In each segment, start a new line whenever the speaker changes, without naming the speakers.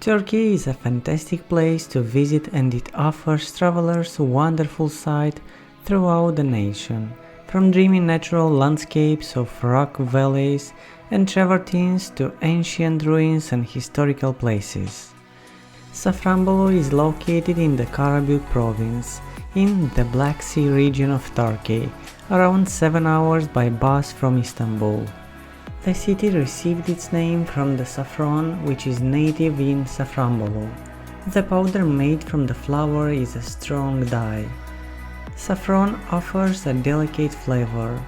Turkey is a fantastic place to visit and it offers travelers a wonderful sight throughout the nation, from dreamy natural landscapes of rock valleys and travertines to ancient ruins and historical places. Safranbolu is located in the Karabük Province, in the Black Sea region of Turkey, around 7 hours by bus from Istanbul. The city received its name from the saffron, which is native in Safranbolu. The powder made from the flower is a strong dye. Saffron offers a delicate flavor,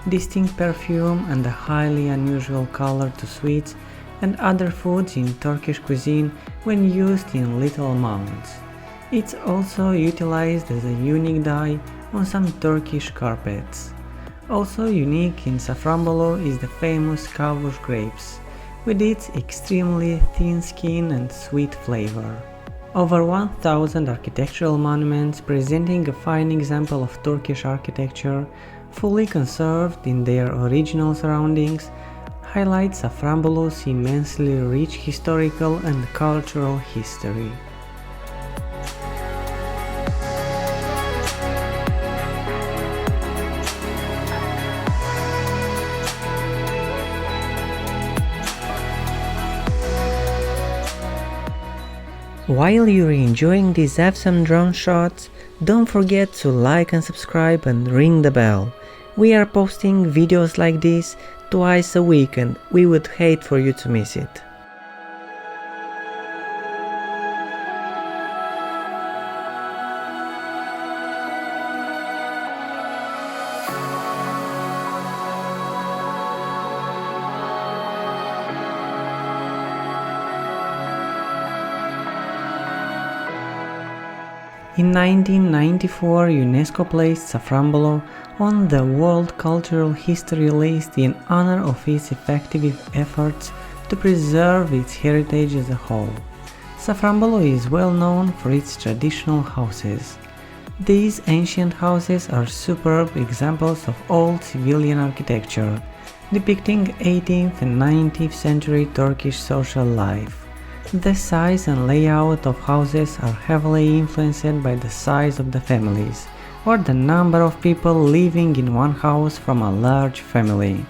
distinct perfume and a highly unusual color to sweets and other foods in Turkish cuisine when used in little amounts. It's also utilized as a unique dye on some Turkish carpets. Also unique in Safranbolu is the famous Karabük grapes, with its extremely thin skin and sweet flavor. Over 1,000 architectural monuments presenting a fine example of Turkish architecture, fully conserved in their original surroundings, highlight Safranbolu's immensely rich historical and cultural history. While you're enjoying these awesome drone shots, don't forget to like and subscribe and ring the bell. We are posting videos like this twice a week and we would hate for you to miss it. In 1994, UNESCO placed Safranbolu on the World Cultural History list in honor of its effective efforts to preserve its heritage as a whole. Safranbolu is well known for its traditional houses. These ancient houses are superb examples of old civilian architecture, depicting 18th and 19th century Turkish social life. The size and layout of houses are heavily influenced by the size of the families, or the number of people living in one house from a large family.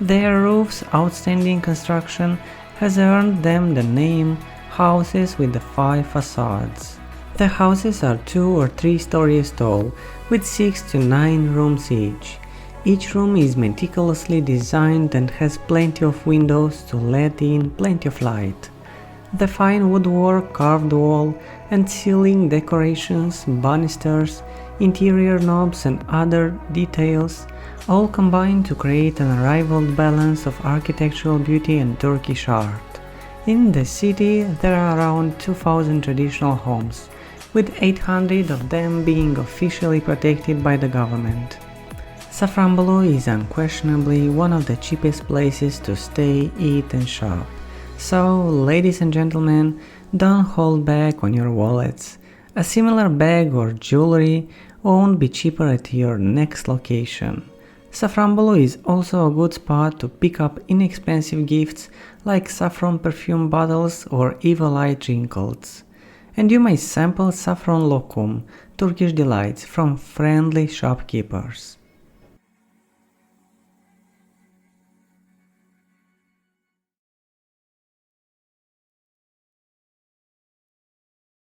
Their roof's outstanding construction has earned them the name houses with the 5 facades. The houses are 2 or 3 stories tall, with 6 to 9 rooms each. Each room is meticulously designed and has plenty of windows to let in plenty of light. The fine woodwork, carved wall and ceiling decorations, banisters, interior knobs and other details all combine to create an unrivaled balance of architectural beauty and Turkish art. In the city there are around 2,000 traditional homes, with 800 of them being officially protected by the government. Safranbolu is unquestionably one of the cheapest places to stay, eat and shop. So, ladies and gentlemen, don't hold back on your wallets. A similar bag or jewelry won't be cheaper at your next location. Safranbolu is also a good spot to pick up inexpensive gifts like saffron perfume bottles or evil eye trinkets. And you may sample saffron lokum, Turkish delights from friendly shopkeepers.